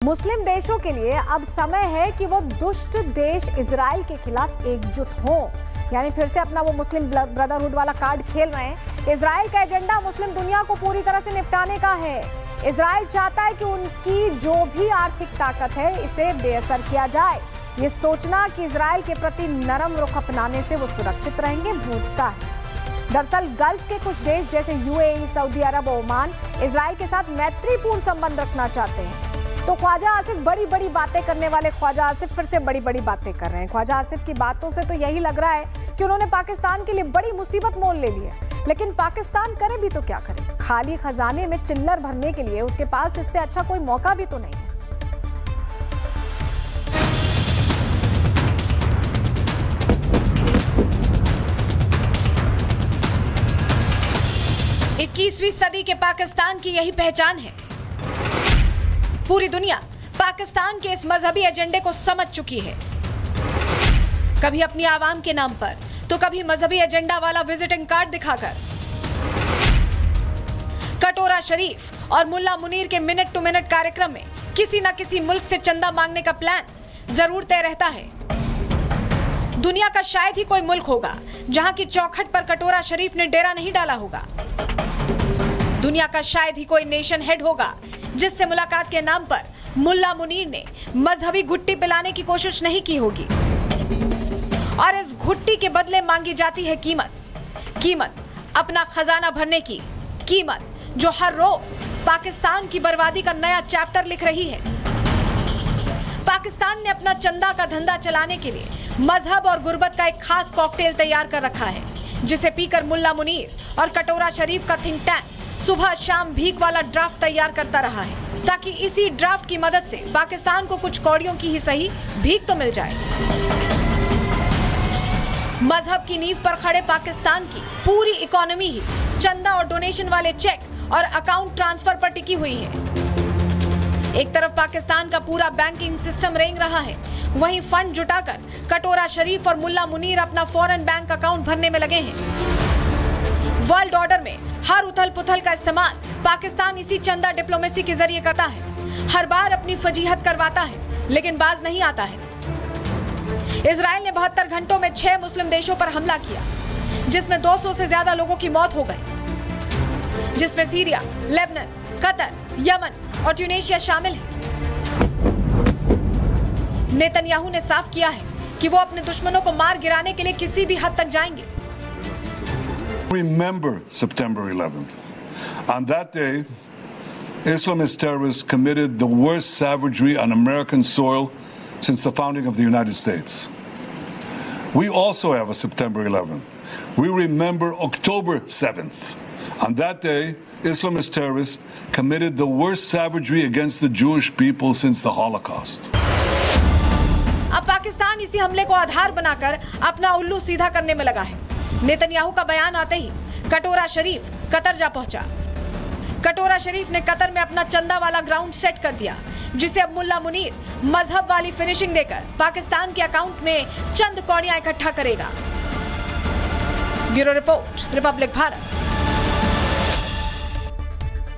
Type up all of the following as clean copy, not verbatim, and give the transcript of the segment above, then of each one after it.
मुस्लिम देशों के लिए अब समय है कि वो दुष्ट देश इजराइल के खिलाफ एकजुट हों। यानी फिर से अपना वो मुस्लिम ब्रदरहुड वाला कार्ड खेल रहे हैं। इजराइल का एजेंडा मुस्लिम दुनिया को पूरी तरह से निपटाने का है। इजराइल चाहता है कि उनकी जो भी आर्थिक ताकत है इसे बेअसर किया जाए। ये सोचना कि इजराइल के प्रति नरम रुख अपनाने से वो सुरक्षित रहेंगे मूर्खता है। दरअसल गल्फ के कुछ देश जैसे यूएई, सऊदी अरब, ओमान इजराइल के साथ मैत्रीपूर्ण संबंध रखना चाहते हैं। तो ख्वाजा आसिफ बड़ी बड़ी बातें करने वाले ख्वाजा आसिफ फिर से बड़ी बड़ी बातें कर रहे हैं। ख्वाजा आसिफ की बातों से तो यही लग रहा है कि उन्होंने पाकिस्तान के लिए बड़ी मुसीबत मोल ले ली है। लेकिन पाकिस्तान करे भी तो क्या करे, खाली खजाने में चिल्लर भरने के लिए उसके पास इससे अच्छा कोई मौका भी तो नहीं है। 21वीं सदी के पाकिस्तान की यही पहचान है। पूरी दुनिया पाकिस्तान के इस मजहबी एजेंडे को समझ चुकी है। कभी अपनी आवाम के नाम पर तो कभी मजहबी एजेंडा वाला विजिटिंग कार्ड दिखाकर। कटोरा शरीफ और मुल्ला मुनीर के मिनट टू मिनट कार्यक्रम में किसी न किसी मुल्क से चंदा मांगने का प्लान जरूर तय रहता है। दुनिया का शायद ही कोई मुल्क होगा जहां की चौखट पर कटोरा शरीफ ने डेरा नहीं डाला होगा। दुनिया का शायद ही कोई नेशन हेड होगा जिससे मुलाकात के नाम पर मुल्ला मुनीर ने मजहबी घुट्टी पिलाने की कोशिश नहीं की होगी। और इस घुट्टी के बदले मांगी जाती है कीमत अपना खजाना भरने की कीमत, जो हर रोज पाकिस्तान की बर्बादी का नया चैप्टर लिख रही है। पाकिस्तान ने अपना चंदा का धंधा चलाने के लिए मजहब और गुर्बत का एक खास कॉकटेल तैयार कर रखा है, जिसे पीकर मुल्ला मुनीर और कटोरा शरीफ का थिंक टैंक सुबह शाम भीख वाला ड्राफ्ट तैयार करता रहा है, ताकि इसी ड्राफ्ट की मदद से पाकिस्तान को कुछ कौड़ियों की ही सही भीख तो मिल जाए। मजहब की नींव पर खड़े पाकिस्तान की पूरी इकोनॉमी ही चंदा और डोनेशन वाले चेक और अकाउंट ट्रांसफर पर टिकी हुई है। एक तरफ पाकिस्तान का पूरा बैंकिंग सिस्टम रेंग रहा है, वहीं फंड जुटाकर कटोरा शरीफ और मुल्ला मुनीर अपना फॉरेन बैंक अकाउंट भरने में लगे हैं। वर्ल्ड ऑर्डर में हर उथल पुथल का इस्तेमाल पाकिस्तान इसी चंदा डिप्लोमेसी के जरिए करता है। हर बार अपनी फजीहत करवाता है, लेकिन बाज नहीं आता है। इजराइल ने 72 घंटों में 6 मुस्लिम देशों पर हमला किया, जिसमें 200 से ज्यादा लोगों की मौत हो गई, जिसमें सीरिया, लेबनान, कतर, यमन और ट्यूनीशिया शामिल है। नेतन्याहू ने साफ किया है कि वो अपने दुश्मनों को मार गिराने के लिए किसी भी हद तक जाएंगे। Remember September 11th. On that day, Islamist terrorists committed the worst savagery on American soil since the founding of the United States. We also have a September 11th. We remember October 7th. On that day, Islamist terrorists committed the worst savagery against the Jewish people since the Holocaust. अब पाकिस्तान इसी हमले को आधार बनाकर अपना उल्लू सीधा करने में लगा है। नेतन्याहू का बयान आते ही कटोरा शरीफ कतर जा पहुंचा। कटोरा शरीफ ने कतर में अपना चंदा वाला ग्राउंड सेट कर दिया, जिसे अब मुल्ला मुनीर मजहब वाली फिनिशिंग देकर पाकिस्तान के अकाउंट में चंद कौड़ियां इकट्ठा करेगा। Bureau report, Republic Bharat.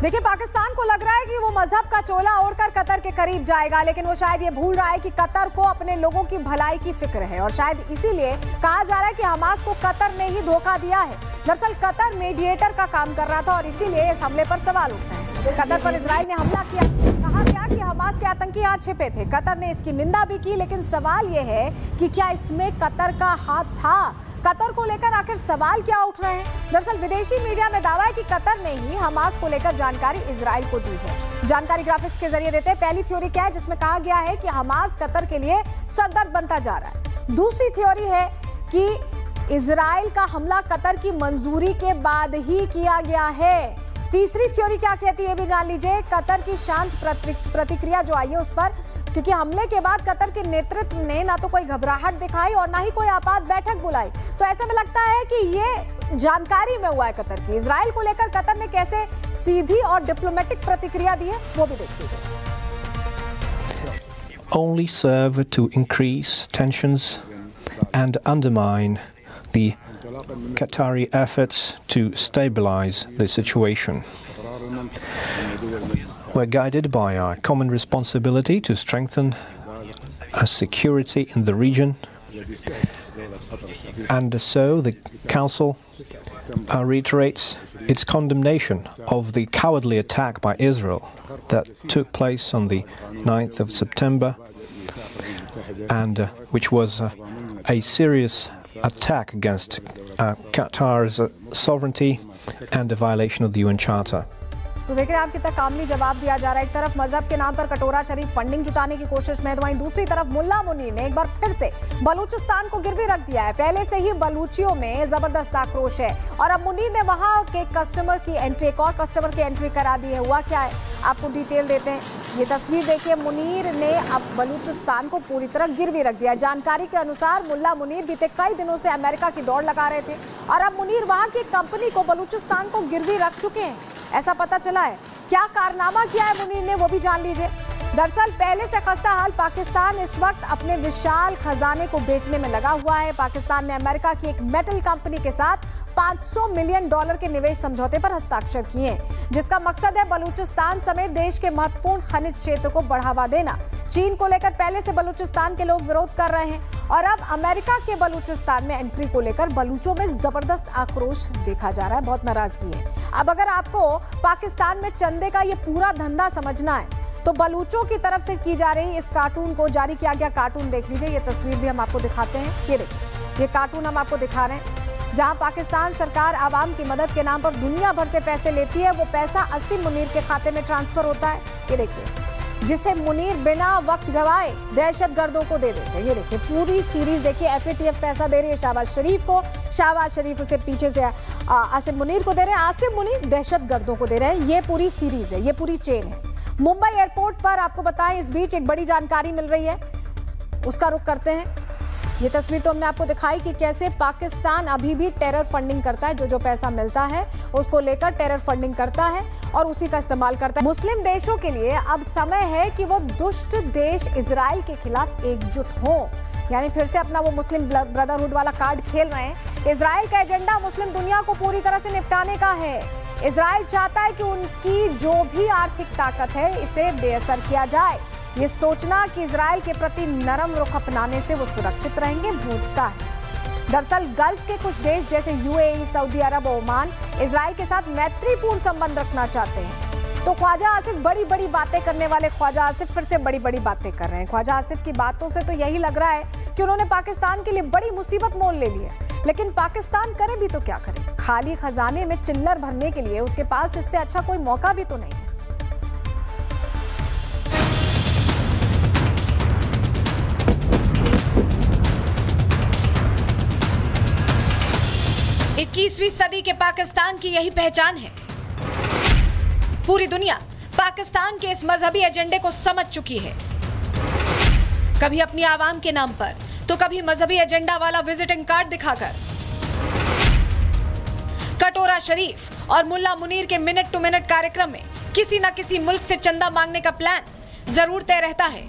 देखिए, पाकिस्तान को लग रहा है कि वो मजहब का चोला ओढ़कर कतर के करीब जाएगा, लेकिन वो शायद ये भूल रहा है कि कतर को अपने लोगों की भलाई की फिक्र है। और शायद इसीलिए कहा जा रहा है कि हमास को कतर ने ही धोखा दिया है। दरअसल कतर मीडिएटर का काम कर रहा था और इसीलिए इस हमले पर सवाल उठ रहे हैं। कतर पर इजराइल ने हमला किया, कहा गया कि हमास के आतंकी यहाँ छिपे थे। कतर ने इसकी निंदा भी की, लेकिन सवाल ये है कि क्या इसमें कतर का हाथ था? कतर को लेकर आखिर सवाल क्या उठ रहे हैं? दरअसल विदेशी मीडिया में दावा है कि कतर ने ही हमास को लेकर जानकारी इजराइल को दी है। जानकारी ग्राफिक्स के जरिए देते हैं। पहली थ्योरी क्या है, जिसमें कहा गया है कि हमास कतर के लिए सरदर्द बनता जा रहा है। दूसरी थ्योरी है कि इजराइल का हमला कतर की मंजूरी के बाद ही किया गया है। तीसरी थ्योरी क्या कहती है, ये भी जान लीजिए। कतर की शांत प्रतिक्रिया जो आई है उस पर, क्योंकि हमले के बाद कतर के नेतृत्व ने ना तो कोई घबराहट दिखाई और ना ही कोई आपात बैठक बुलाई। तो ऐसे में लगता है कि ये जानकारी में हुआ है कतर की। इजराइल को लेकर कतर ने कैसे सीधी और डिप्लोमेटिक प्रतिक्रिया दी है, वो भी देख लीजिए। Only serve to increase tensions and undermine the Qatari efforts to stabilize the situation. We're guided by our common responsibility to strengthen security in the region, and so the Council reiterates its condemnation of the cowardly attack by Israel that took place on the 9th of September, and which was a serious attack against Qatar's sovereignty and a violation of the UN Charter. तो देख रहे हैं आप कितना कामली जवाब दिया जा रहा है। एक तरफ मजहब के नाम पर कटोरा शरीफ फंडिंग जुटाने की कोशिश में, तो वहीं दूसरी तरफ मुल्ला मुनीर ने एक बार फिर से बलूचिस्तान को गिरवी रख दिया है। पहले से ही बलूचियों में जबरदस्त आक्रोश है और अब मुनीर ने वहां के कस्टमर की एंट्री, एक और कस्टमर की एंट्री करा दी है। हुआ क्या है आपको डिटेल देते हैं। ये तस्वीर देखिए, मुनीर ने अब बलूचिस्तान को पूरी तरह गिरवी रख दिया है। जानकारी के अनुसार मुल्ला मुनीर बीते कई दिनों से अमेरिका की दौड़ लगा रहे थे और अब मुनीर वहां की कंपनी को बलूचिस्तान को गिरवी रख चुके हैं, ऐसा पता चला है। क्या कारनामा किया है मुनीर ने, वो भी जान लीजिए। दरअसल पहले से खस्ता हाल पाकिस्तान इस वक्त अपने विशाल खजाने को बेचने में लगा हुआ है। पाकिस्तान ने अमेरिका की एक मेटल कंपनी के साथ $500 मिलियन के निवेश समझौते पर हस्ताक्षर किए, जिसका मकसद है बलूचिस्तान समेत देश के महत्वपूर्ण खनिज क्षेत्र को बढ़ावा देना। चीन को लेकर पहले से बलूचिस्तान के लोग विरोध कर रहे हैं और अब अमेरिका के बलूचिस्तान में एंट्री को लेकर बलूचों में जबरदस्त आक्रोश देखा जा रहा है, बहुत नाराजगी है। अब अगर आपको पाकिस्तान में चंदे का ये पूरा धंधा समझना है तो बलूचों की तरफ से की जा रही इस कार्टून को जारी किया गया कार्टून देख लीजिए। ये तस्वीर भी हम आपको दिखाते हैं, ये देखिए, ये कार्टून हम आपको दिखा रहे हैं जहां पाकिस्तान सरकार आवाम की मदद के नाम पर दुनिया भर से पैसे लेती है। वो पैसा 80 मुनीर के खाते में ट्रांसफर होता है, ये देखिए, जिसे मुनीर बिना वक्त गवाए दहशतगर्दों को दे देते हैं। ये देखिए पूरी सीरीज देखिए, FATF पैसा दे रही है शहबाज शरीफ को, शहबाज शरीफ उसे पीछे से आसिम मुनीर को दे रहे हैं, आसिम मुनीर दहशतगर्दों को दे रहे हैं। ये पूरी सीरीज है, ये पूरी चेन है। मुंबई एयरपोर्ट पर आपको बताएं इस बीच एक बड़ी जानकारी मिल रही है, उसका रुख करते हैं। ये तस्वीर तो हमने आपको दिखाई कि कैसे पाकिस्तान अभी भी टेरर फंडिंग करता है, जो पैसा मिलता है उसको लेकर टेरर फंडिंग करता है और उसी का इस्तेमाल करता है। मुस्लिम देशों के लिए अब समय है कि वो दुष्ट देश इजराइल के खिलाफ एकजुट हो, यानी फिर से अपना वो मुस्लिम ब्रदरहुड वाला कार्ड खेल रहे हैं। इजराइल का एजेंडा मुस्लिम दुनिया को पूरी तरह से निपटाने का है। इजराइल चाहता है कि उनकी जो भी आर्थिक ताकत है इसे बेअसर किया जाए। ये सोचना कि इजराइल के प्रति नरम रुख अपनाने से वो सुरक्षित रहेंगे भूलता है। दरअसल गल्फ के कुछ देश जैसे UAE, सऊदी अरब, ओमान इजराइल के साथ मैत्रीपूर्ण संबंध रखना चाहते हैं। तो ख्वाजा आसिफ बड़ी बड़ी बातें करने वाले ख्वाजा आसिफ फिर से बड़ी बड़ी बातें कर रहे हैं। ख्वाजा आसिफ की बातों से तो यही लग रहा है कि उन्होंने पाकिस्तान के लिए बड़ी मुसीबत मोल ले ली है। लेकिन पाकिस्तान करे भी तो क्या करे, खाली खजाने में चिल्लर भरने के लिए उसके पास इससे अच्छा कोई मौका भी तो नहीं है। 21वीं सदी के पाकिस्तान की यही पहचान है। पूरी दुनिया पाकिस्तान के इस मजहबी एजेंडे को समझ चुकी है। कभी अपनी आवाम के नाम पर तो कभी मजहबी एजेंडा वाला विजिटिंग कार्ड दिखाकर। कटोरा शरीफ और मुल्ला मुनीर के मिनट टू मिनट कार्यक्रम में किसी न किसी मुल्क से चंदा मांगने का प्लान जरूर तय रहता है।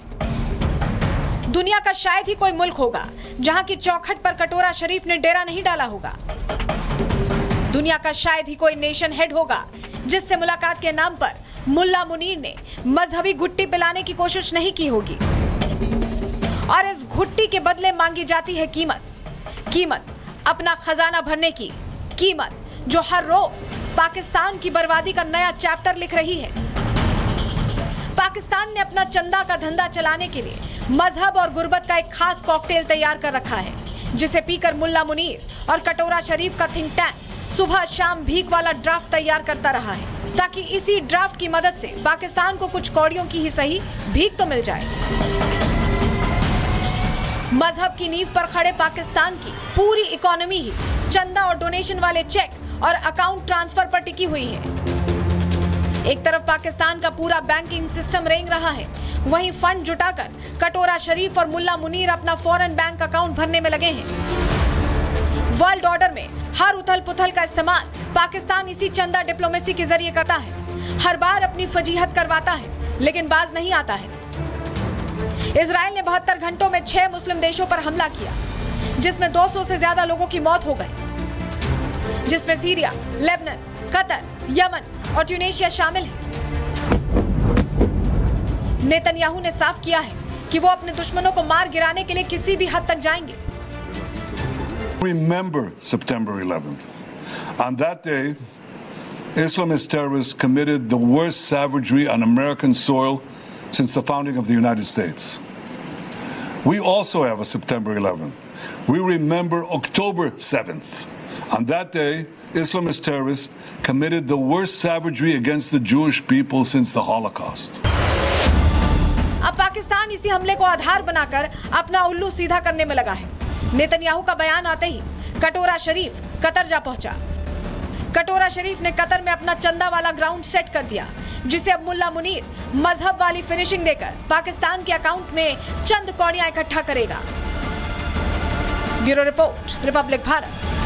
दुनिया का शायद ही कोई मुल्क होगा जहां की चौखट पर कटोरा शरीफ ने डेरा नहीं डाला होगा। दुनिया का शायद ही कोई नेशन हेड होगा जिससे मुलाकात के नाम पर मुल्ला मुनीर ने मजहबी घुट्टी पिलाने की कोशिश नहीं की होगी। और इस घुट्टी के बदले मांगी जाती है कीमत अपना खजाना भरने की कीमत, जो हर रोज पाकिस्तान की बर्बादी का नया चैप्टर लिख रही है। पाकिस्तान ने अपना चंदा का धंधा चलाने के लिए मजहब और गुर्बत का एक खास कॉकटेल तैयार कर रखा है, जिसे पीकर मुल्ला मुनीर और कटोरा शरीफ का थिंक टैंक सुबह शाम भीख वाला ड्राफ्ट तैयार करता रहा है, ताकि इसी ड्राफ्ट की मदद से पाकिस्तान को कुछ कौड़ियों की ही सही भीख तो मिल जाए। मजहब की नींव पर खड़े पाकिस्तान की पूरी इकोनॉमी ही चंदा और डोनेशन वाले चेक और अकाउंट ट्रांसफर पर टिकी हुई है। एक तरफ पाकिस्तान का पूरा बैंकिंग सिस्टम रेंग रहा है, वहीं फंड जुटाकर कटोरा शरीफ और मुल्ला मुनीर अपना फॉरेन बैंक अकाउंट भरने में लगे हैं। वर्ल्ड ऑर्डर में हर उथल पुथल का इस्तेमाल पाकिस्तान इसी चंदा डिप्लोमेसी के जरिए करता है। हर बार अपनी फजीहत करवाता है, लेकिन बाज नहीं आता है। इजराइल ने 72 घंटों में 6 मुस्लिम देशों पर हमला किया, जिसमें 200 से ज्यादा लोगों की मौत हो गई, जिसमें सीरिया, लेबनान, कतर, यमन और ट्यूनीशिया शामिल है। नेतन्याहू ने साफ किया है कि वो अपने दुश्मनों को मार गिराने के लिए किसी भी हद तक जाएंगे। Remember September 11th. On that day, Islamist terrorists committed the worst savagery on American soil since the founding of the United States. We also have a September 11th. We remember October 7th. On that day, Islamist terrorists committed the worst savagery against the Jewish people since the Holocaust. अब पाकिस्तान इसी हमले को आधार बनाकर अपना उल्लू सीधा करने में लगा है। नेतन्याहू का बयान आते ही कटोरा शरीफ कतर जा पहुंचा। कटोरा शरीफ ने कतर में अपना चंदा वाला ग्राउंड सेट कर दिया, जिसे अब मुल्ला मुनीर मजहब वाली फिनिशिंग देकर पाकिस्तान के अकाउंट में चंद कौड़ियां इकट्ठा करेगा। Bureau report, Republic Bharat.